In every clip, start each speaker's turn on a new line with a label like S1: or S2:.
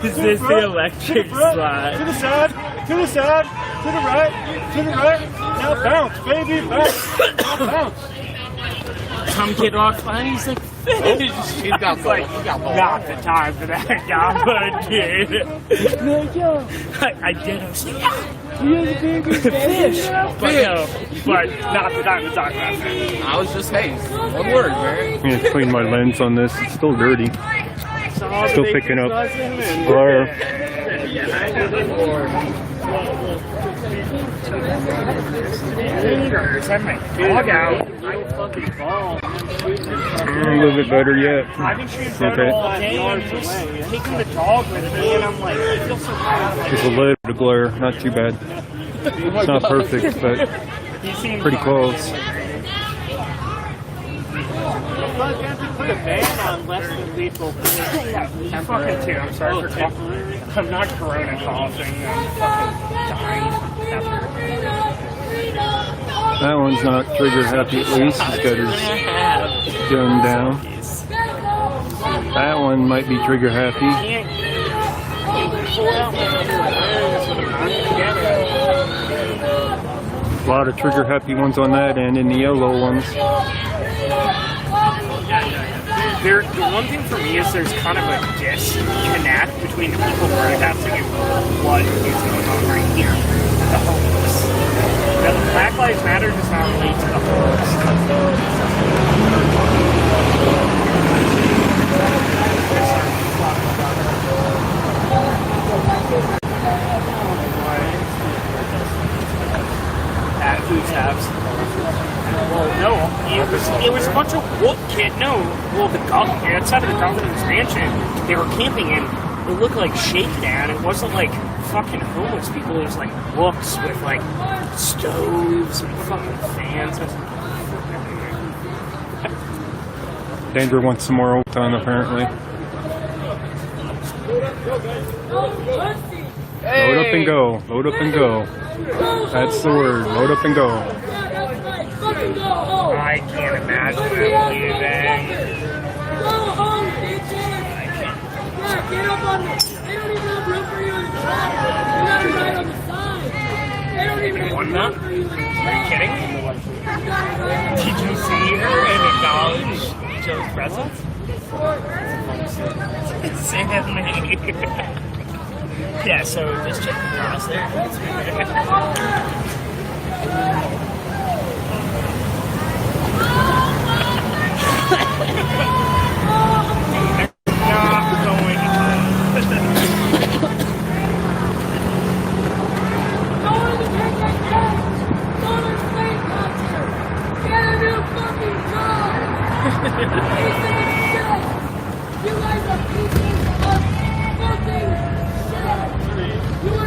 S1: Is this the electric slide?
S2: To the side, to the side, to the right, to the right. Now bounce, baby, bounce. Now bounce.
S1: Some kid walks by and he's like, fish.
S3: He's got
S1: like, not the time for that, guy, kid.
S2: Like, yo,
S1: I did. I was like, yeah.
S2: fish.
S1: But not the time to talk about that.
S3: I was just, hey, one word, man.
S2: I'm gonna clean my lens on this. It's still dirty. Still picking up glare. A little bit better yet.
S1: I've been shooting photos all day and just taking the dog with me, and I'm like, I feel so bad.
S2: Just a little bit of glare, not too bad. It's not perfect, but pretty close.
S1: Put a ban on less than lethal. I'm fucking too. I'm sorry for coughing. I'm not corona coughing. I'm fucking dying.
S2: That one's not trigger happy at least. He's got his gun down. That one might be trigger happy. A lot of trigger happy ones on that end and the yellow ones.
S1: The one thing for me is there's kind of a disconnect between the people protesting and what is going on right here. The homeless. The Black Lives Matter does not relate to the homeless. At Food Stamps. Well, no, it was a bunch of outside of the governor's mansion, they were camping in. It looked like shakedown. It wasn't like fucking homeless people. It was like books with like stoves and fucking fans.
S2: Denver wants some more Otan apparently.
S3: Hey.
S2: Load up and go. Load up and go. That's the word. Load up and go.
S1: I can't imagine them leaving.
S4: Go home, bitches! Yeah, get up on the... They don't even have room for you in the truck. You're not right on the side. They don't even have room for you in the truck.
S1: Are you kidding? Did you see her and acknowledge Joe's presence? Sammy. Yeah, so this chick across there. Not going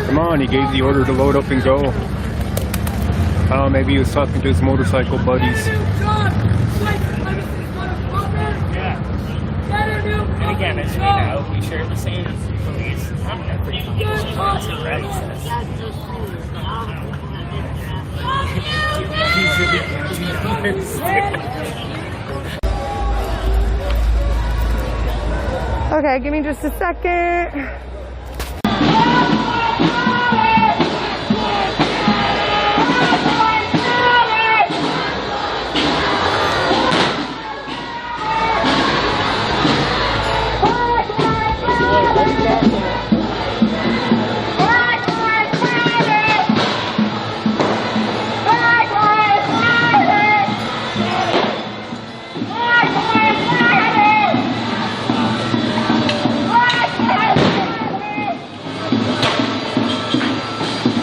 S2: Come on, he gave the order to load up and go. Oh, maybe he was talking to his motorcycle buddies.
S1: And again, as we know, we share the same beliefs. I'm never
S5: Okay, give me just a second.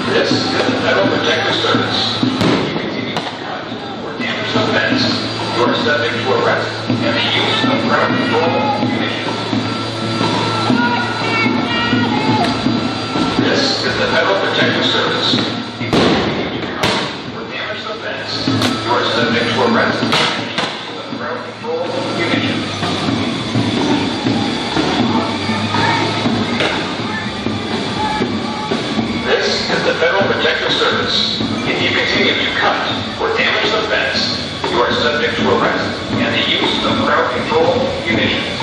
S6: This is the Federal Protective Service. You continue to cut or damage the fence, you are subject to arrest and the use of crowd control ammunition. This is the Federal Protective Service. You continue to cut or damage the fence, you are subject to arrest and the use of crowd control ammunition. This is the Federal Protective Service. If you continue to cut or damage the fence, you are subject to arrest and the use of crowd control munitions.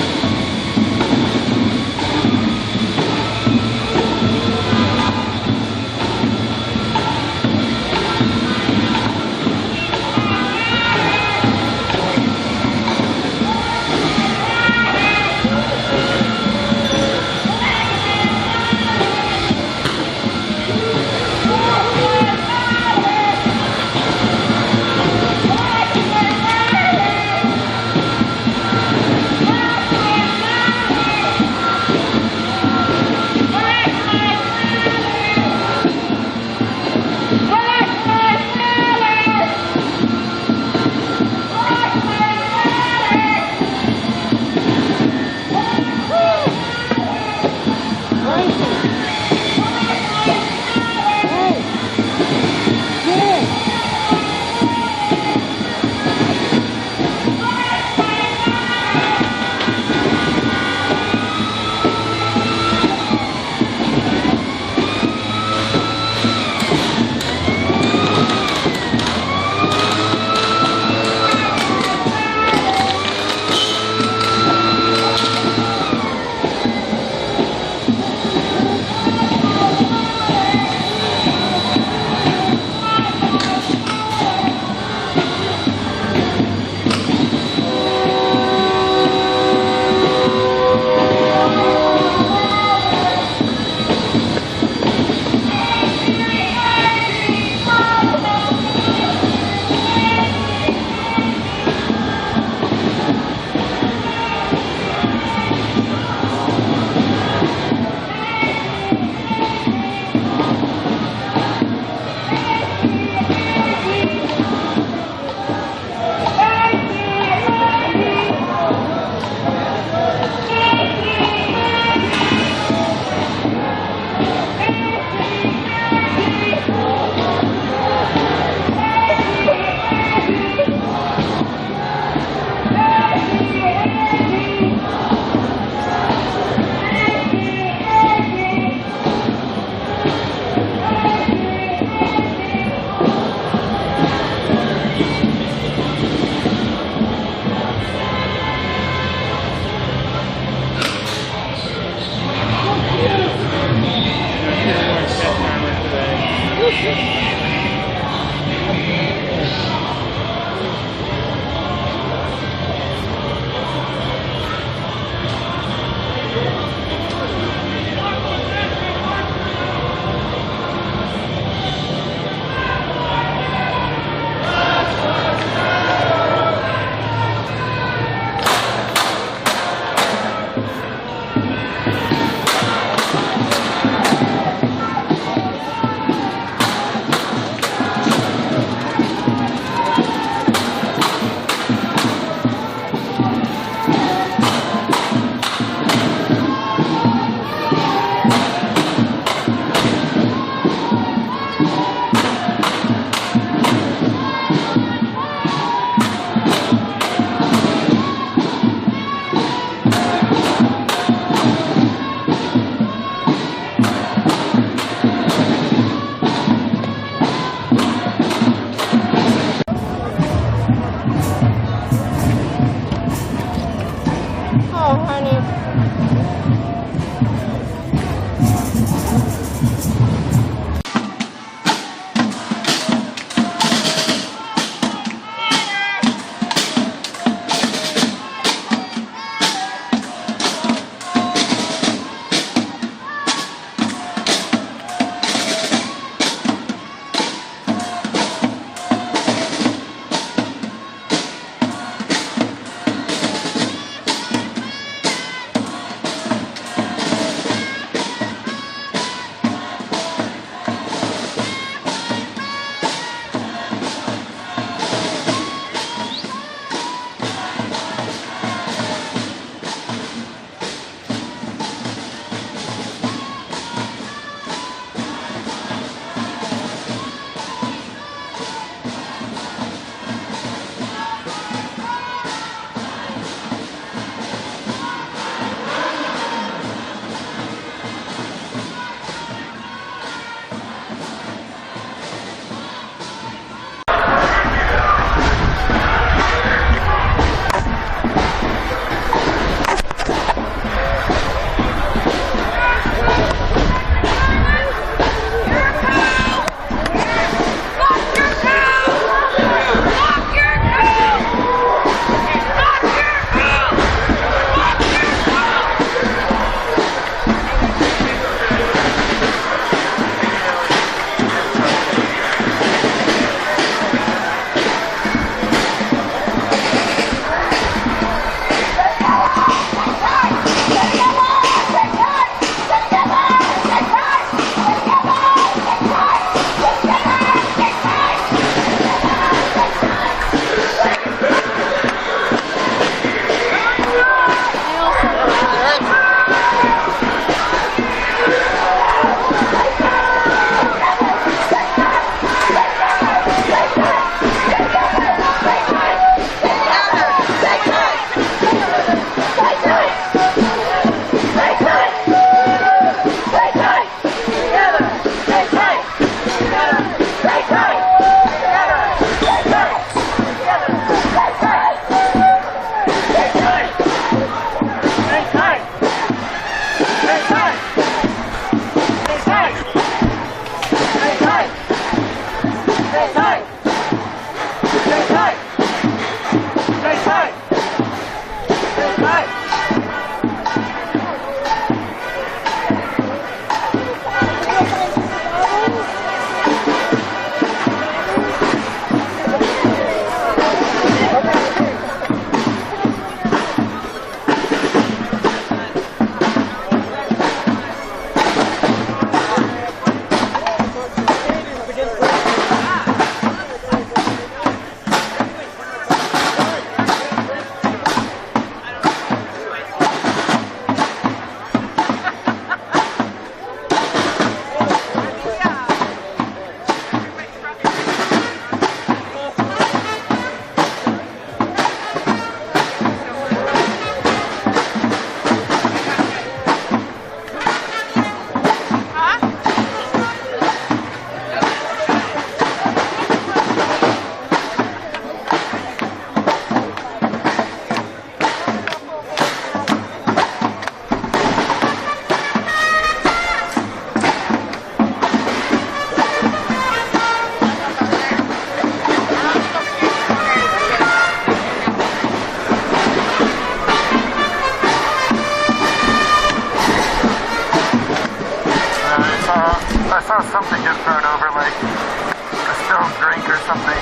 S7: I saw something get thrown over, like a stone drink or something.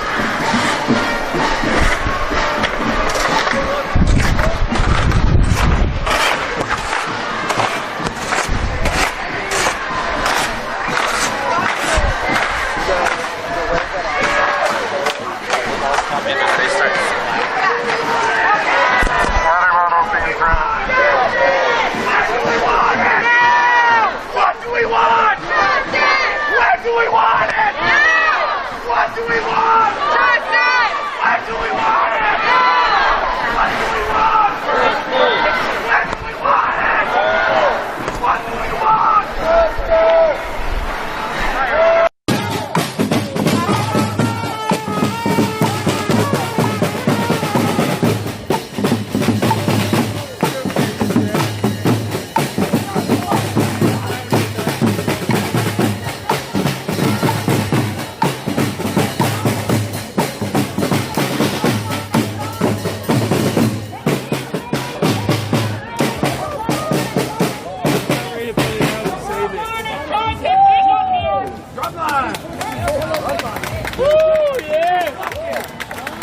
S7: Water bottles being thrown.
S6: What do we want? What do we want? What do we want? What do we want? What do we want? What do we want? What do we want? What do we want?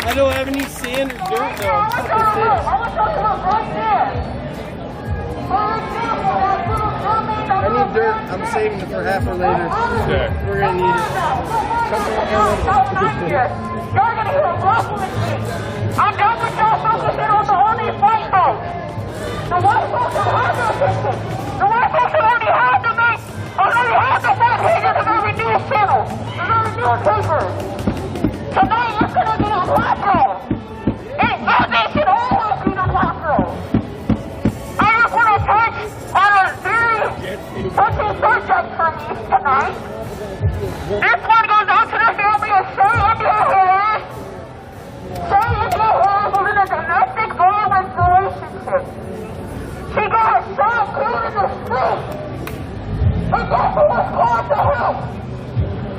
S2: I don't have any sand or dirt though. I'm I need dirt. I'm saving it for half or later.
S3: Okay.
S2: We're gonna need it.
S4: I'm done with y'all focusing on the only white folks. The white folks are hard to listen. The white folks already have the front pages of every news channel, of every newspaper. Tonight it's gonna be on Waco. And they should always be on Waco. I just want to touch on a very touchy subject for me tonight. This one goes out to the family of Shay India Harris. Shay India Harris was in a domestic violence relationship. She got shot clean in the street. And guess who was called to help?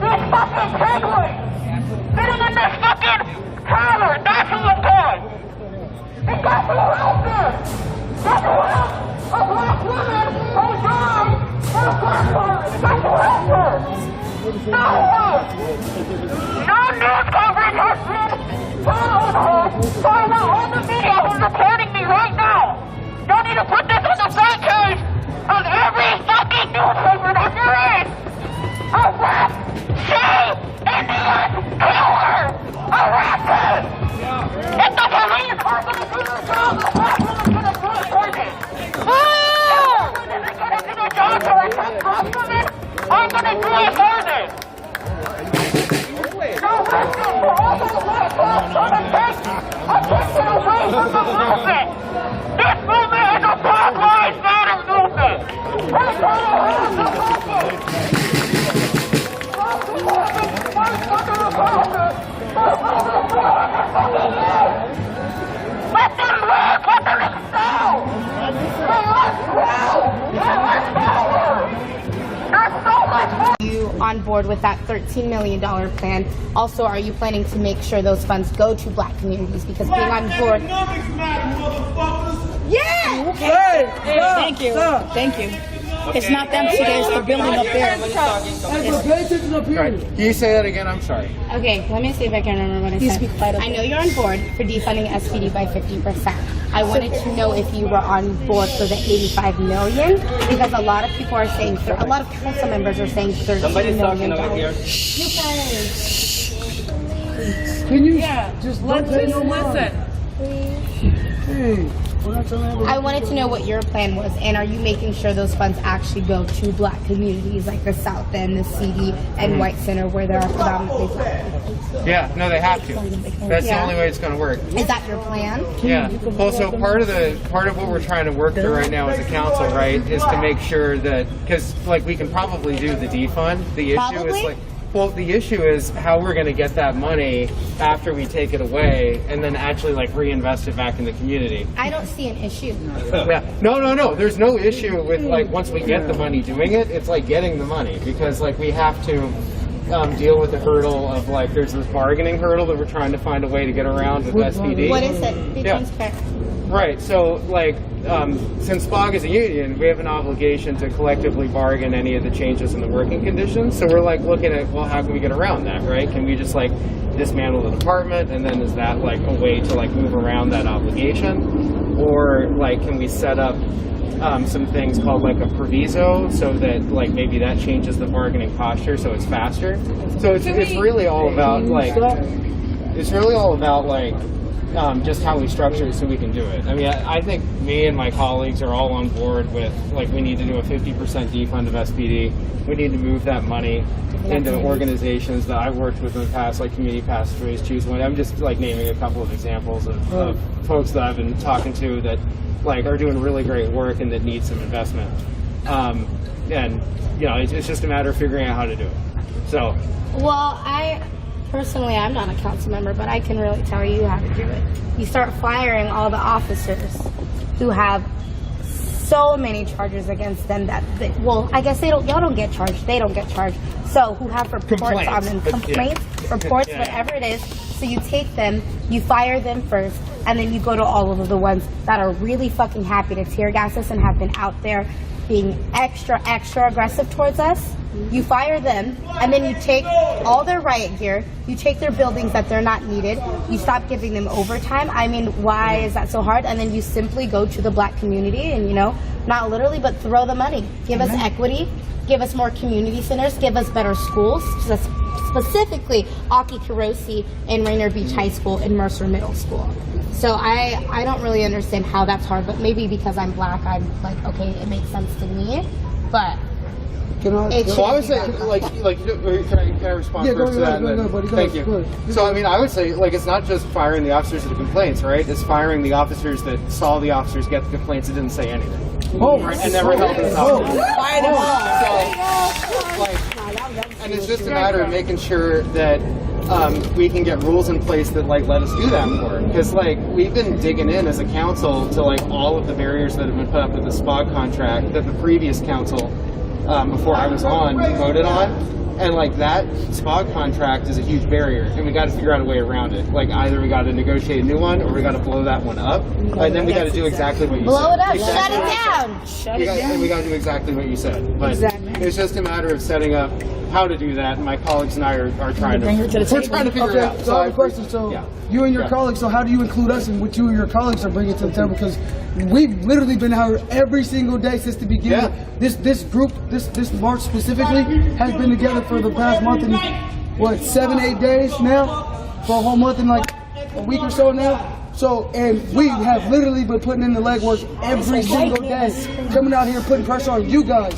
S4: This fucking penguin. Sitting in this fucking trailer. That's who was called. And guess who helped her? Guess who helped a black woman who died in a car accident? Guess who helped her? No one. No news coverage has been followed her. So I want all the media who's reporting me right now. Y'all need to put this on the front page of every fucking newspaper that there is. Arrest Shay Indian killer! Arrested! If the police are gonna do their job, the black woman's gonna do it for me. If they're gonna do their job to arrest black women, I'm gonna do it for them. No justice for all the black folks gonna take attention away from the movement. This movement is a Black Lives Matter movement. We're trying to have the focus. Let them live! Let them excel! They must grow! They must grow!
S8: on board with that $13 million plan? Also, are you planning to make sure those funds go to Black communities? Because being on board...
S5: Yeah!
S9: Hey, thank you. Thank you. It's not them today, it's the building up there.
S3: Can you say that again? I'm sorry.
S8: Okay, let me see if I can remember what I said. I know you're on board for defunding SPD by 50%. I wanted to know if you were on board for the $85 million, because a lot of people are saying, a lot of council members are saying $13 million.
S9: Can you just listen?
S5: Hey.
S8: I wanted to know what your plan was, and are you making sure those funds actually go to Black communities like the South End, the CD, and White Center, where there are predominantly Black people?
S3: Yeah, no, they have to. That's the only way it's going to work.
S8: Is that your plan?
S3: Yeah. Well, so part of what we're trying to work through right now as a council, right, is to make sure that, because like we can probably do the defund. The issue is like. Well, the issue is how we're going to get that money after we take it away and then actually like reinvest it back in the community.
S8: I don't see an issue.
S3: Yeah. No. There's no issue with like once we get the money doing it. It's like getting the money because like we have to deal with the hurdle of like there's this bargaining hurdle that we're trying to find a way to get around with SPD.
S8: What is it? Be transparent.
S3: Right. So like since SPOG is a union, we have an obligation to collectively bargain any of the changes in the working conditions. So we're like looking at, well, how can we get around that, right? Can we just like dismantle the department and then is that like a way to like move around that obligation? Or like can we set up some things called like a proviso so that like maybe that changes the bargaining posture so it's faster? So it's really all about like just how we structure it so we can do it. I mean, I think me and my colleagues are all on board with, like, we need to do a 50% defund of SPD. We need to move that money into organizations that I've worked with in the past, like Community Passageways, Choose One. I'm just, like, naming a couple of examples of folks that I've been talking to that, like, are doing really great work and that need some investment. And, you know, it's just a matter of figuring out how to do it. So.
S8: Well, personally, I'm not a council member, but I can really tell you how to do it. You start firing all the officers who have so many charges against them that, well, I guess y'all don't get charged. They don't get charged. So who have reports on them, reports, whatever it is. So you take them, you fire them first, and then you go to all of the ones that are really fucking happy to tear gas us and have been out there being extra aggressive towards us. You fire them, and then you take all their riot gear, you take their buildings that they're not needed, you stop giving them overtime. I mean, why is that so hard? And then you simply go to the Black community and, you know, not literally, but throw the money. Give us equity, give us more community centers, give us better schools, specifically Aki Kurosi and Rainier Beach High School and Mercer Middle School. So I don't really understand how that's hard, but maybe because I'm Black, I'm like, okay, it makes sense to me, but...
S3: Well, I would say, can I respond first to that? Thank you. So, I mean, I would say, like, it's not just firing the officers of the complaints, right? It's firing the officers that saw the officers get the complaints and didn't say anything. And never held us up. And it's just a matter of making sure that we can get rules in place that, like, let us do that more. Because, like, we've been digging in as a council to, like, all of the barriers that have been put up with the SPOG contract that the previous council before I was on, voted on, and like that SPOG contract is a huge barrier, and we got to figure out a way around it. Like either we got to negotiate a new one, or we got to blow that one up, and then we got to do exactly what you said.
S8: Blow it up,
S3: exactly.
S8: Shut it down.
S3: And we got to do exactly what you said. But it's just a matter of setting up how to do that, and my colleagues and I are trying to. We're trying to figure it out.
S9: So I have a question. So you and your colleagues. So how do you include us in what you and your colleagues are bringing to the table? Because we've literally been out here every single day since the beginning. This group, this march specifically, has been together for the past month and 7-8 days now, for a whole month and like a week or so now. So, and we have literally been putting in the legwork every single day, coming out here putting pressure on you guys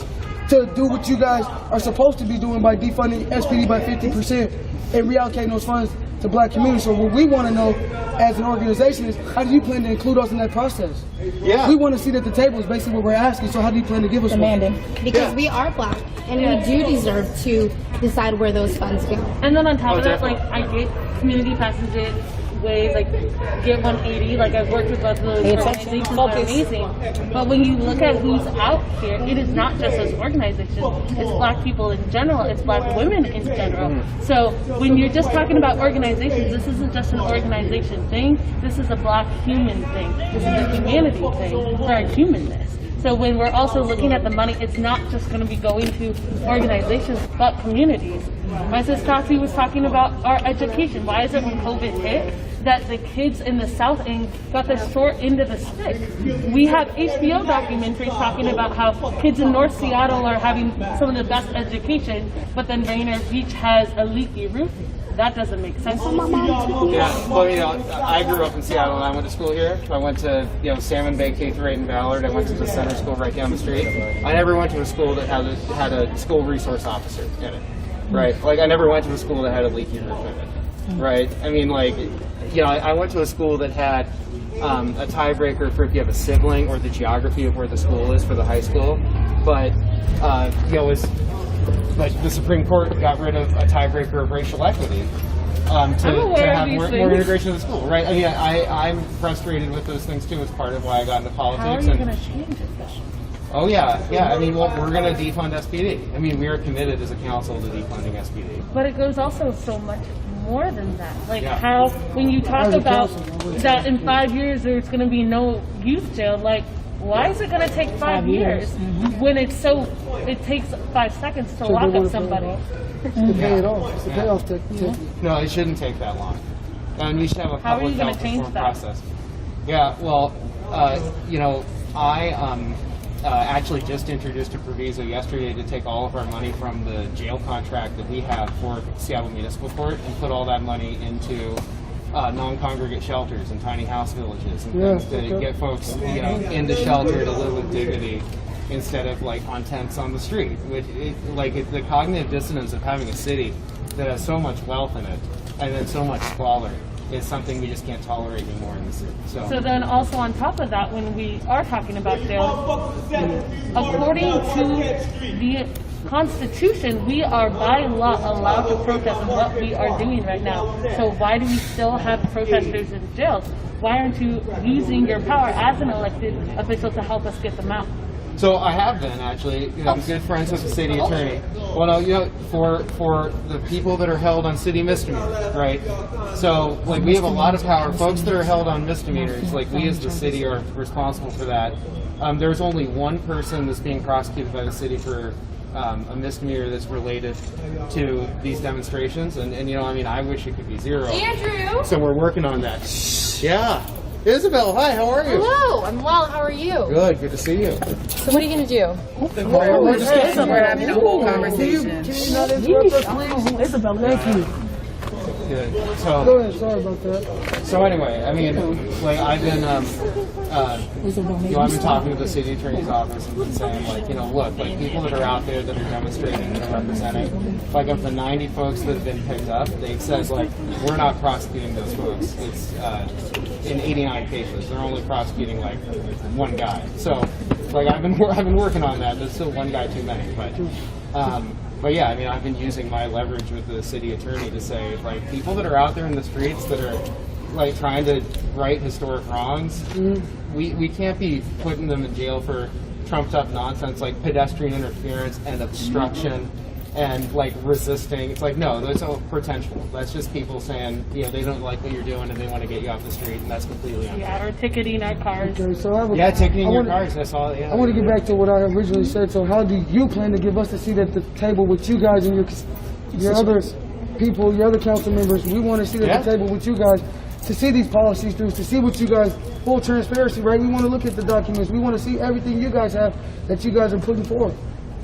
S9: to do what you guys are supposed to be doing by defunding SPD by 50% and reallocating those funds to Black communities. So what we want to know as an organization is, how do you plan to include us in that process? We want to sit at the table is basically what we're asking. So how do you plan to give us one?
S8: Because we are Black and we do deserve to decide where those funds go.
S10: And then on top of that, like, I get community passages, way, like, get 180. Like, I've worked with both of those organizations, they're amazing. But when you look at who's out here, it is not just those organizations. It's black people in general. It's black women in general. So when you're just talking about organizations, this isn't just an organization thing. This is a black human thing. This is a humanity thing for our humanness. So when we're also looking at the money, it's not just going to be going to organizations, but communities. My sister Tati was talking about our education. Why is it when COVID hit that the kids in the South End got the short end of the stick? We have HBO documentaries talking about how kids in North Seattle are having some of the best education, but then Rainier Beach has a leaky roof. That doesn't make sense.
S3: Yeah, well, you know, I grew up in Seattle and I went to school here. I went to, you know, Salmon Bay K-8 in Ballard. I went to the center school right down the street. I never went to a school that had a school resource officer in it, right? Like, I never went to a school that had a leaky roof in it, right? I mean, like, you know, I went to a school that had a tiebreaker for if you have a sibling or the geography of where the school is for the high school, but, you know, but the Supreme Court got rid of a tiebreaker of racial equity to have more integration of the school, right? I mean, I'm frustrated with those things too. It's part of why I got into politics.
S10: How are you going to change it, though?
S3: Oh yeah. I mean, well, we're going to defund SPD. I mean, we are committed as a council to defunding SPD.
S10: But it goes also so much more than that. Like how, when you talk about that in 5 years there's going to be no youth jail, like, why is it going to take 5 years when it takes 5 seconds to lock up somebody?
S9: To pay it off. It's a payoff technique.
S3: No, it shouldn't take that long. And we should have a
S10: How are you
S3: public
S10: gonna
S3: health
S10: change
S3: reform
S10: that?
S3: process. Yeah, well, you know, I actually just introduced a proviso yesterday to take all of our money from the jail contract that we have for Seattle Municipal Court and put all that money into non-congregate shelters and tiny house villages and things to get folks, you know, into shelter to live with dignity instead of like on tents on the street. The cognitive dissonance of having a city that has so much wealth in it and then so much squalor is something we just can't tolerate anymore in the city.
S10: So then also on top of that, when we are talking about jail, according to the Constitution, we are by law allowed to protest what we are doing right now. So why do we still have protesters in jail? Why aren't you using your power as an elected official to help us get them out?
S3: So I have been actually. You know, I'm good friends with the city attorney. Well, no, you know, for the people that are held on city misdemeanors, right? So like we have a lot of power. Folks that are held on misdemeanors, like we as the city are responsible for that. There's only one person that's being prosecuted by the city for a misdemeanor that's related to these demonstrations, and you know, I mean, I wish it could be zero.
S11: Andrew!
S3: So we're working on that. Yeah. Isabel, hi, how are you?
S11: Hello, I'm well, how are you?
S3: Good to see you.
S11: So what are you going to do?
S12: We're having a whole conversation.
S9: Isabel, thank you.
S3: Good.
S9: Go ahead, sorry about that.
S3: So anyway, I mean, like I've been, you know, I've been talking to the city attorney's office and been saying, like, you know, look, like people that are out there that are demonstrating that are representing, like of the 90 folks that have been picked up, they've said, like, we're not prosecuting those folks. It's in 89 cases, they're only prosecuting like one guy. So, like, I've been working on that. There's still one guy too many, but yeah, I mean, I've been using my leverage with the city attorney to say, like, people that are out there in the streets that are, like, trying to right historic wrongs, we can't be putting them in jail for trumped-up nonsense like pedestrian interference and obstruction and, like, resisting. It's like, no, that's all potential. That's just people saying, you know, they don't like what you're doing and they want to get you off the street, and that's completely unfair.
S10: Yeah, or ticketing our cars.
S9: Okay, so
S3: ticketing your cars. That's all. Yeah.
S9: I want to get back to what I originally said. So how do you plan to give us a seat at the table with you guys and your other people, your other council members? We want to sit at the table with you guys to see these policies through, to see what you guys, full transparency, right? We want to look at the documents. We want to see everything you guys have that you guys are putting forward.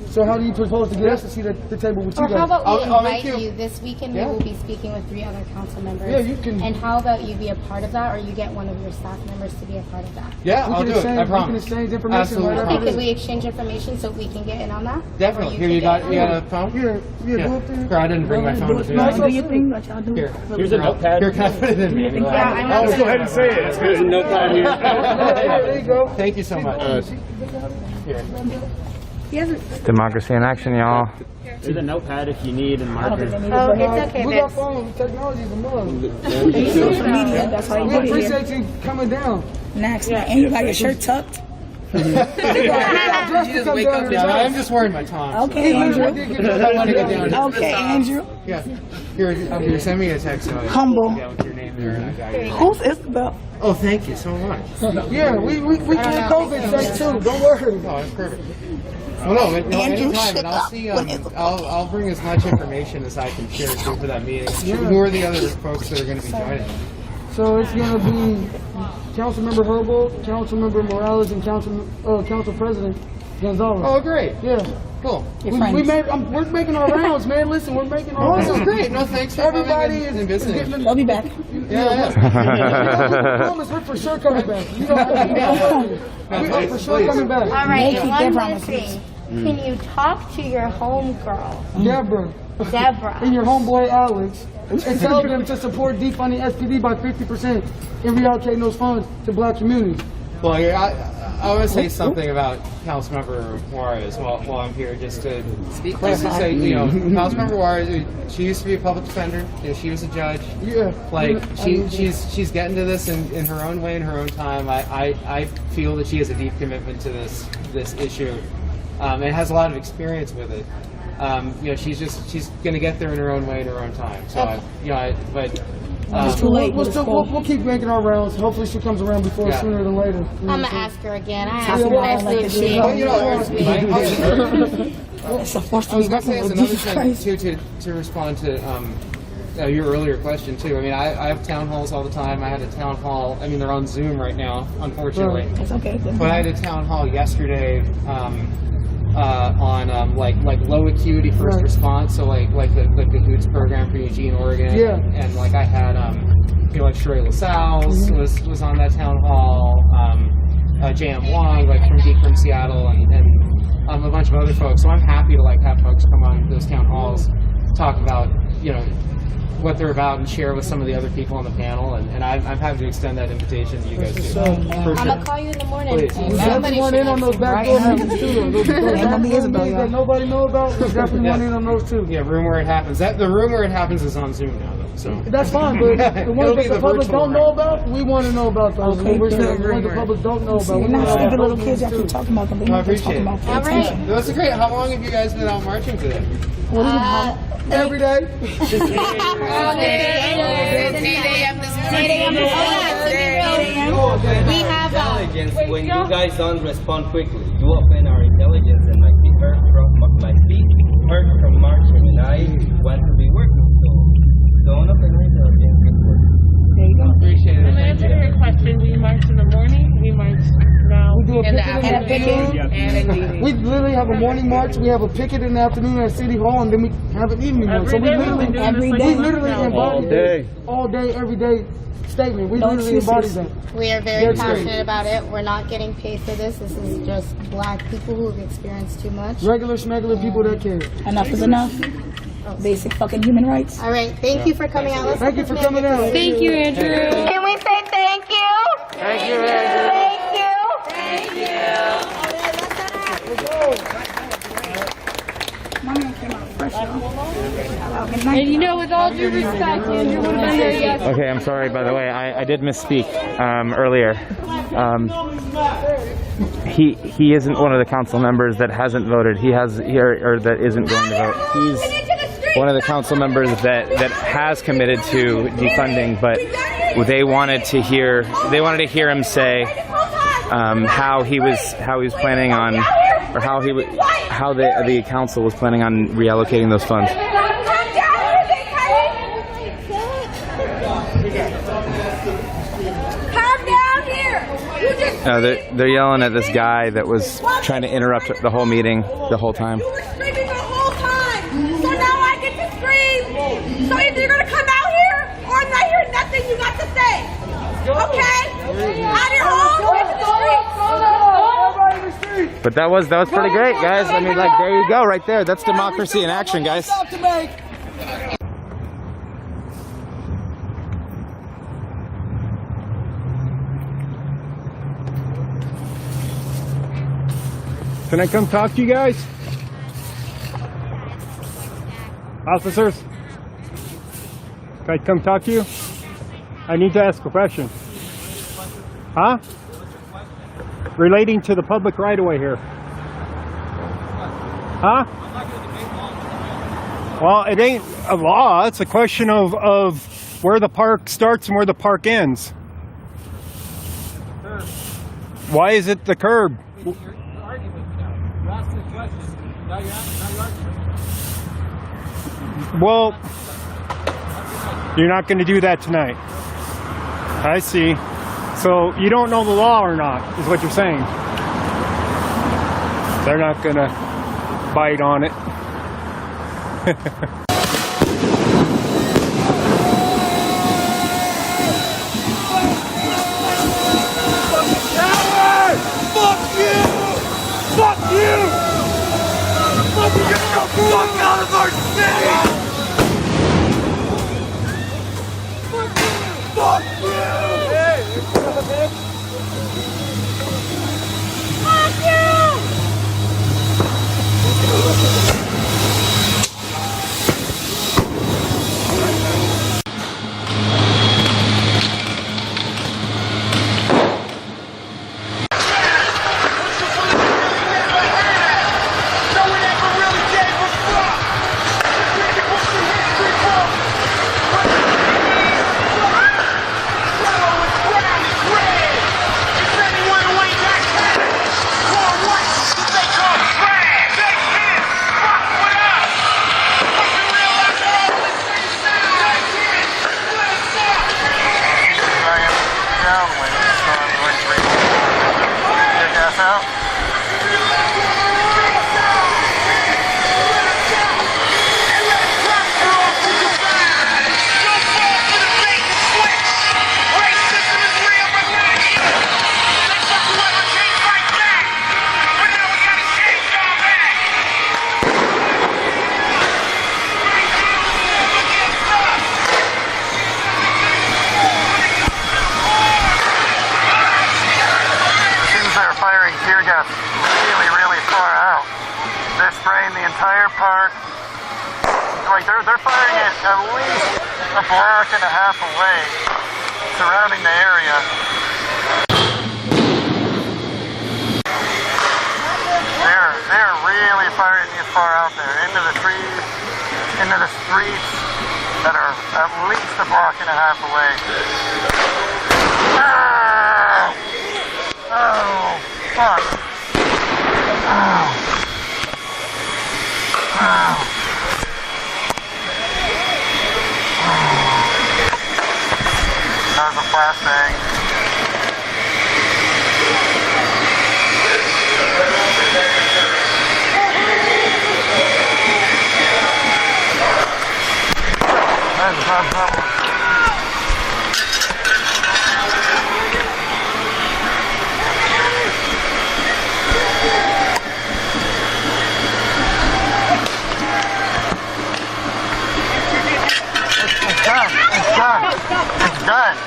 S9: So how do you propose to get us to see at the table with you guys?
S8: Or how about we invite you this weekend? We will be speaking with 3 other council members.
S9: Yeah, you can.
S8: And how about you be a part of that, or you get one of your staff members to be a part of that?
S3: Yeah, I'll do it. I promise.
S9: We can exchange information.
S3: Absolutely.
S9: Right after
S8: Could we exchange information so we can get in on that?
S3: Definitely. Here, you got a phone?
S9: Here, go up there.
S3: Here, I didn't bring my phone to do that.
S9: Do your thing, let y'all do.
S3: Here, here's a notepad. Here, can I put it in me?
S2: Let's go ahead and say it. There's a notepad here.
S9: There you go.
S3: Thank you so much. Here.
S8: He hasn't.
S13: Democracy in action, y'all.
S3: There's a notepad if you need and markers.
S8: Oh, it's okay,
S9: We got
S8: Vince.
S9: phone technology is a mug.
S5: Social media, that's how you
S9: We
S5: get it here.
S9: appreciate you coming down.
S5: Next, and you got your shirt tucked.
S9: You just
S12: wake up
S3: Yeah, I'm just wearing my Tom.
S5: Okay, Andrew.
S3: I want to get down.
S5: Okay, Andrew.
S3: Yeah. Here, send me a text. So
S5: Humble.
S3: Yeah, with your name there. And I got you.
S5: Who's Isabel?
S3: Oh, thank you so much.
S9: Yeah, we can COVID check too. Don't worry.
S3: Oh, that's perfect. Well, no,
S5: Andrew,
S3: anytime,
S5: shut
S3: and I'll
S5: up.
S3: see. I'll bring as much information as I can share too for that meeting. Who are the other folks that are going to be joining?
S9: So it's gonna be Councilmember Herbold, Councilmember Morales, and Council President Gonzalez.
S3: Oh, great.
S9: Yeah.
S3: Cool.
S9: We're making our rounds, man. Listen, we're making our rounds.
S3: This is great. No, thanks for
S9: Everybody
S3: coming
S9: is
S3: and visiting.
S9: getting.
S5: I'll be back.
S9: Promise, we're for sure coming back. You know, we are for sure coming back.
S8: All right,
S5: Keep
S8: one
S5: their
S8: more
S5: promises.
S8: thing. Can you talk to your homegirl,
S9: Deborah
S8: Deborah?
S9: and your homeboy Alex, and tell them to support defunding SPD by 50% and reallocate those funds to black communities.
S3: Well, I want to say something about Councilmember Juarez while I'm here, just to say, you know, Councilmember Juarez, she used to be a public defender. You know, she was a judge.
S9: Yeah.
S3: Like she's getting to this in her own way, in her own time. I feel that she has a deep commitment to this issue, and has a lot of experience with it. You know, she's going to get there in her own way, in her own time. So,
S5: It's too late.
S9: We'll keep making our rounds. Hopefully she comes around before sooner than later.
S8: I'm gonna ask her again. I
S5: Yeah,
S8: asked her
S5: well,
S8: last
S5: like
S8: week.
S5: it
S8: She
S5: should.
S8: didn't respond to me.
S5: It's a force to
S3: I was
S5: be
S3: going to say
S5: reckoned
S3: as
S5: with.
S3: another
S5: Jesus
S3: thing
S5: Christ.
S3: too to respond to your earlier question too. I mean, I have town halls all the time. I had a town hall. I mean, they're on Zoom right now, unfortunately.
S5: It's okay.
S3: But I had a town hall yesterday on like low acuity first response. So like the CAHOOTS program for Eugene, Oregon.
S9: Yeah.
S3: And like I had like Sheree LaSalle's was on that town hall. J.M. Wong, like from Geek from Seattle, and a bunch of other folks. So I'm happy to like have folks come on those town halls, talk about what they're about, and share with some of the other people on the panel. And I'm happy to extend that invitation to you guys too.
S8: I'm gonna call you in the morning.
S3: Please.
S9: There's definitely one in on those back door meetings too. Those back door meetings that nobody know about. There's definitely one in on those too.
S3: Yeah, room where it happens. The room where it happens is on Zoom now, though. So
S9: That's fine, but the ones
S3: It'll
S9: that
S3: be
S9: the
S3: the
S9: public
S3: virtual
S9: don't know about, we want to know about those.
S5: Okay,
S9: We're saying
S5: good.
S9: the ones the public don't know about.
S5: You're
S9: We
S5: not
S9: want to
S5: stupid
S9: know
S5: little
S9: about
S5: kids
S9: those
S5: after
S9: too.
S5: talking about them. They
S3: I
S5: want to
S3: appreciate
S5: talk
S3: it.
S5: about
S8: All right.
S5: attention.
S3: That's great. How long have you guys been out marching today?
S9: Every day.
S12: 8 a.m. this morning.
S8: We have
S14: intelligence. When you guys don't respond quickly, you offend our intelligence, and my feet hurt from marching, and I want to be working. So don't offend our intelligence.
S5: There you go.
S3: Appreciate it.
S10: And I answered your question. We march in the morning. We march now.
S9: We do a
S12: In the
S9: picket
S12: afternoon.
S9: We literally have a morning march. We have a picket in the afternoon at City Hall, and then we have an evening one. So we literally embody all day, every day statement. We literally embody that.
S8: We are very
S9: That's
S8: passionate
S9: great.
S8: about it. We're not getting paid for this. This is just black people who have experienced too much.
S9: Regular schmegular people that care.
S5: Enough is enough. Basic fucking human rights.
S8: All right, thank you for coming out. Let's
S9: Thank you for coming out.
S10: Thank you, Andrew.
S4: Can we say thank you?
S9: Thank you, Andrew.
S4: Thank you. Thank
S5: Mama came out fresh.
S10: And you know, with all due respect, Andrew would have been there yesterday.
S13: Okay, I'm sorry, by the way, I did misspeak earlier. He isn't one of the council members that hasn't voted. He has or that isn't going to vote. He's one of the council members that has committed to defunding, but they wanted to hear him say how he was planning on, or how the council was planning on reallocating those funds.
S4: Come down here.
S13: They're yelling at this guy that was trying to interrupt the whole meeting the whole time.
S4: You were screaming the whole time. So now I get to scream. So either you're going to come out here or I'm not hearing nothing you got to say. Okay? Out of your home, get to the streets.
S13: But that was pretty great, guys. I mean, like, there you go, right there. That's democracy in action, guys.
S2: Can I come talk to you guys? Officers? Can I come talk to you? I need to ask a question. Huh? Relating to the public right-of-way here. Huh? Well, it ain't a law. It's a question of where the park starts and where the park ends. Why is it the curb? Well, you're not going to do that tonight. I see. So you don't know the law or not, is what you're saying. They're not going to bite on it.
S6: Fuck you! Fuck you! Get the fuck out of our city! Fuck you! Hey, you son of a bitch! Fuck you!
S7: They're firing it at least a block and a half away, surrounding the area. They're really firing these far out there, into the trees, into the streets that are at least a block and a half away. Ah! Oh, fuck. Oh. Oh. That was a flashbang. That is not trouble. It's done. It's done. It's done.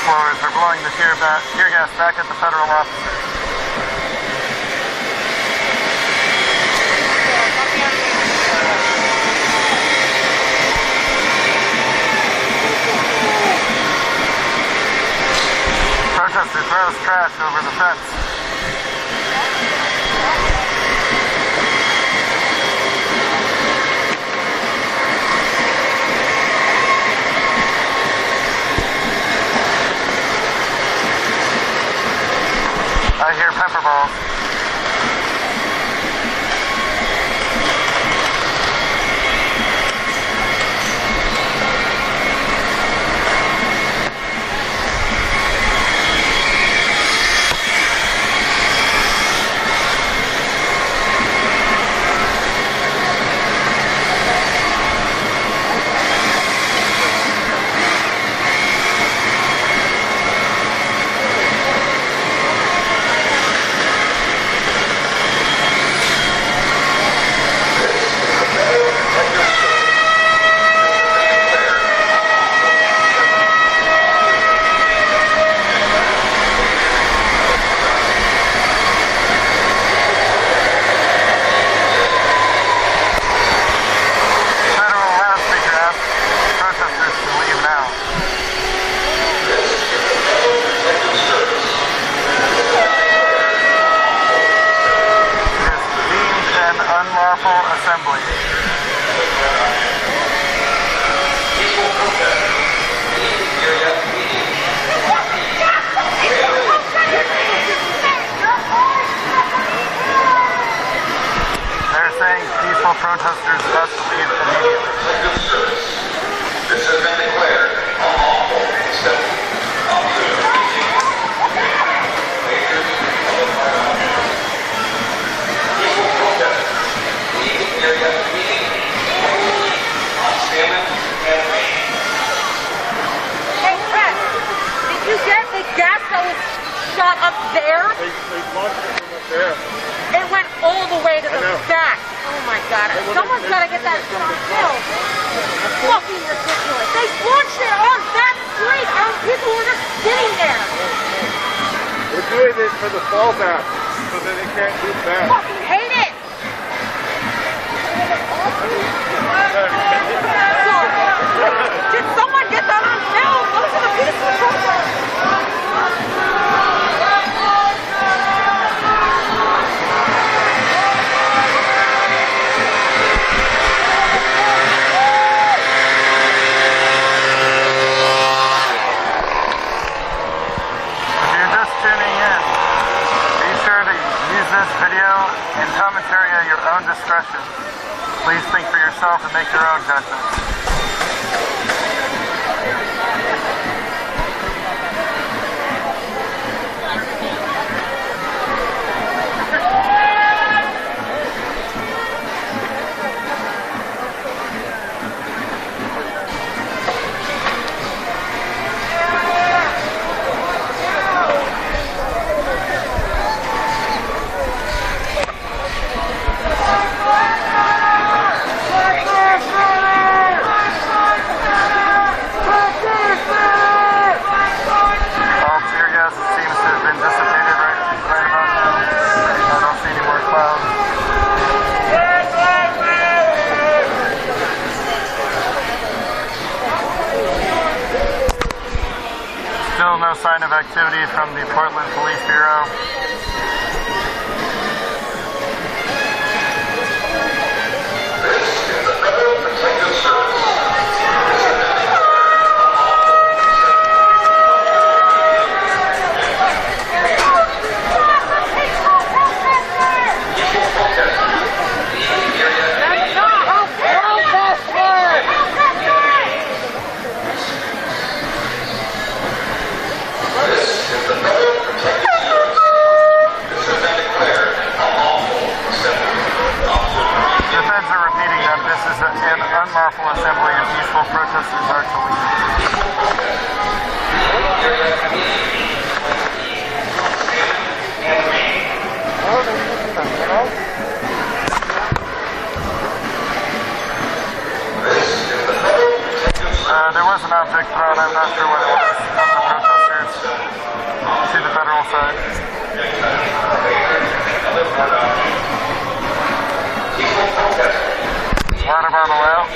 S7: Blowers are blowing the tear gas back at the federal officers. Protester throws trash over the fence. I hear pepper balls.
S4: shot up there?
S7: They launched it from up there.
S4: It went all the way to the back. Oh my god. Someone's got to get that shit on film. Fucking ridiculous. They launched it on that street and people were just sitting there.
S7: We're doing this for the fallback so that they can't move back.
S4: Fucking hate it. Did someone get that on film? Those are the pieces
S7: and commentary at your own discretion. Please think for yourself and make your own judgment. Still no sign of activity from the Portland Police Bureau. An unlawful assembly and peaceful protesters are to leave. There was an object thrown, I'm not sure what it was, from the protesters to the federal side. Water bottle out.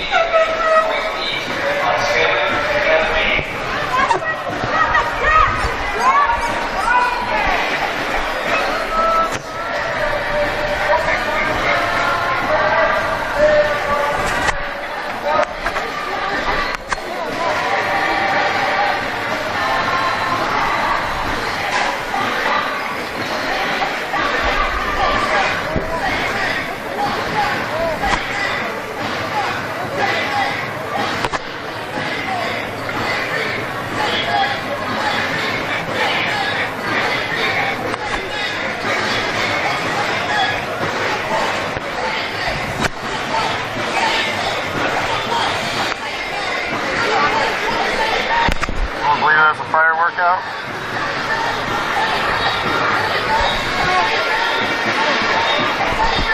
S7: A firework out.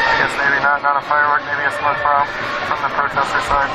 S7: I guess maybe not a firework, maybe a smoke bomb from the protester side.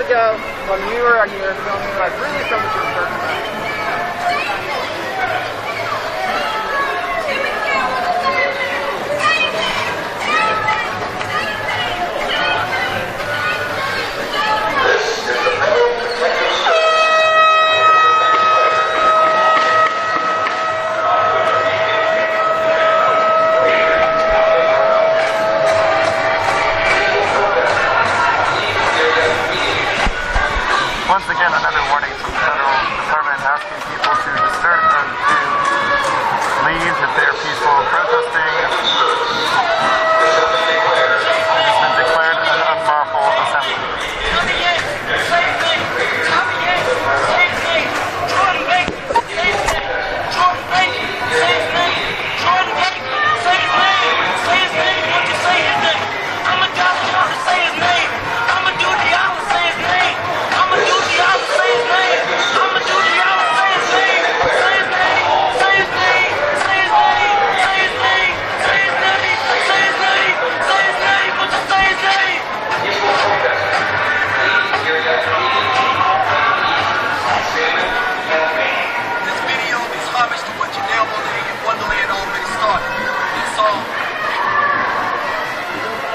S3: ago, when we were here filming, like really so much your first time.
S7: Once again, another warning from the federal department asking people to disturb them to leave if they're peaceful protesting. It has been declared an unlawful assembly.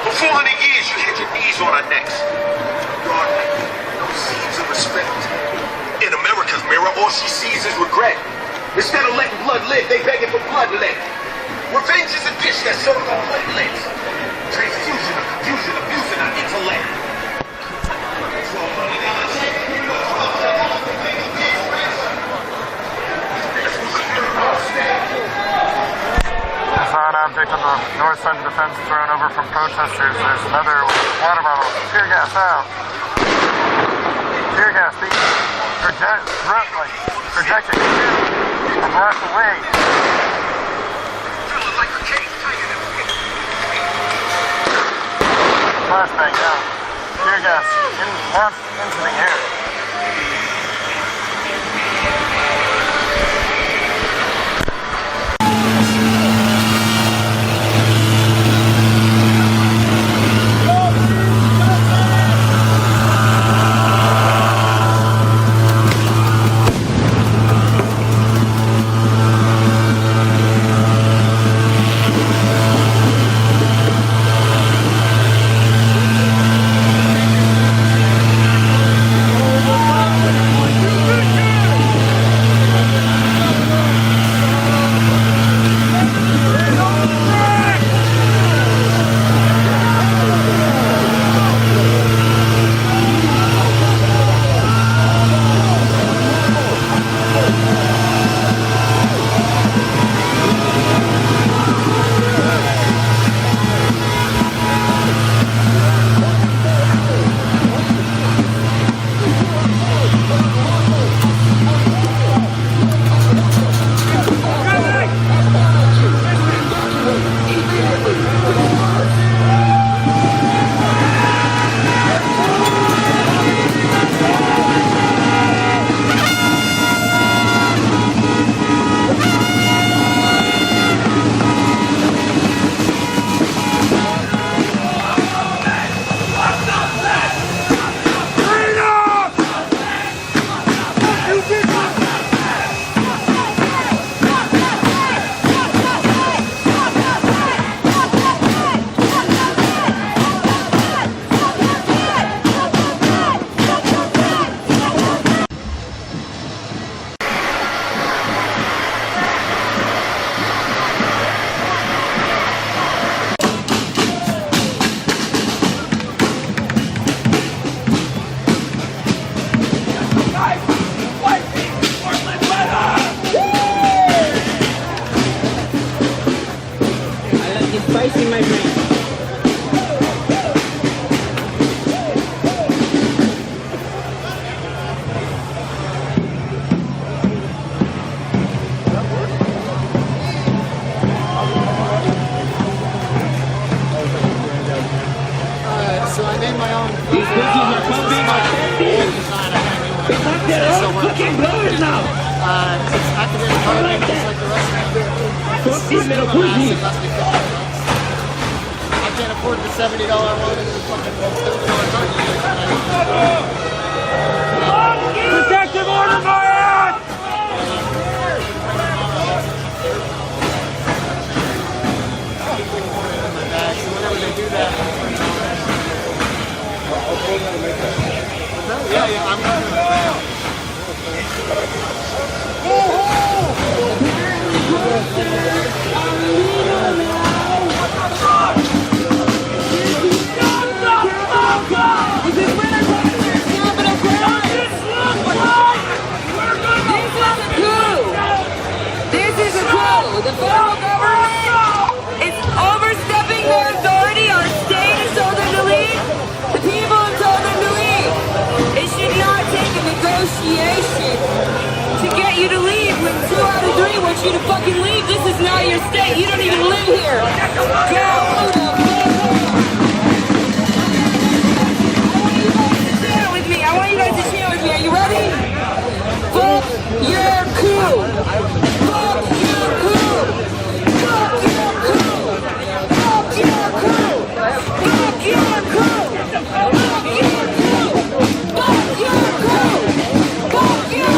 S6: For 400 years, you had your knees on our necks. God, no seeds of respect. In America's mirror, all she sees is regret. Instead of letting blood live, they begging for bloodlet. Revenge is a dish that's served on platelets. Transfusion of confusion, abusing our intellect.
S7: I saw an object on the north side of the fence thrown over from protesters. There's another water bottle. Tear gas out. Tear gas being projected and brought away. Flashbang out. Tear gas launched into the air.
S6: It's activated carbon just like the rest of them. It's seasonal analysis, that's because I can't afford
S3: afford the $70 one and the fucking $70 card.
S6: Protective order fire!
S3: Whenever they do that. Yeah, I'm gonna.
S4: The federal government is overstepping their authority. Our state has told them to leave. The people have told them to leave. It should not take a negotiation to get you to leave when 2 out of 3 want you to fucking leave. This is not your state. You don't even live here. Go the fuck home. I want you guys to share with me. Are you ready? Fuck your coup. Fuck your coup. Fuck your coup. Fuck your coup. Fuck your coup. Fuck your coup. Fuck your coup. Fuck your coup. Fuck your coup.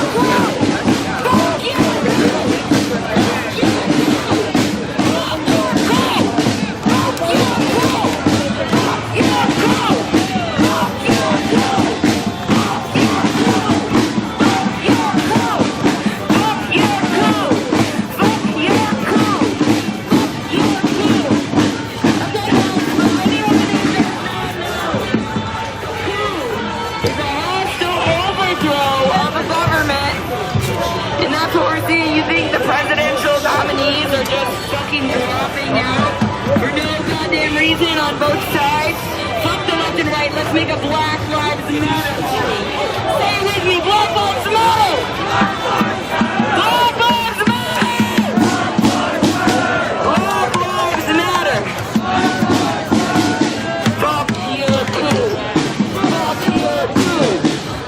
S4: Are just fucking dropping out for no goddamn reason on both sides. Fuck the left and right. Let's make a Black Lives Matter party. Say it with me. Black Lives Matter. Black Lives Matter. Black Lives Matter. Fuck your coup. Fuck your coup.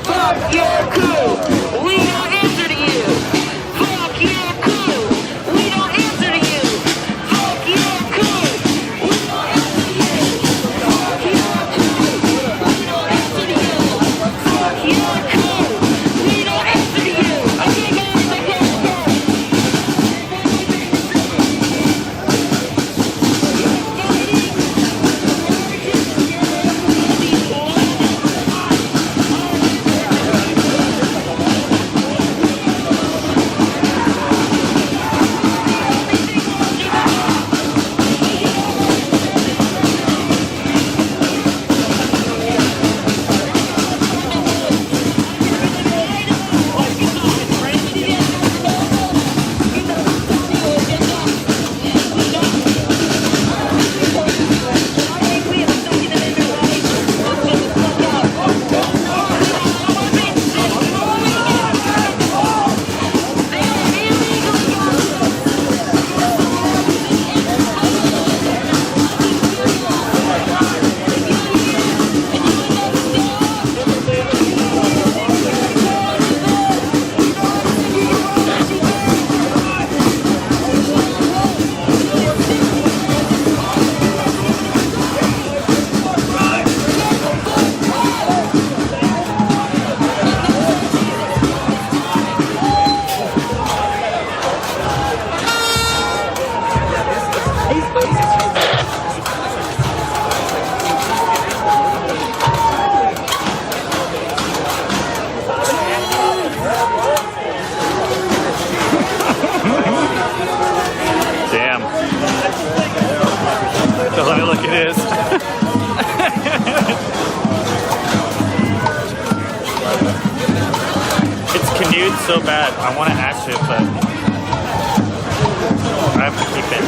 S4: Fuck your coup. We don't answer to you. Fuck your coup. We don't answer to you. Fuck your coup. We don't answer to you. Fuck your coup. We don't answer to you. Fuck your coup. We don't answer to you. Okay, guys, I can't stop.
S15: Damn. So let me look at his. It's canoed so bad. I want to ash it, but I have to keep it.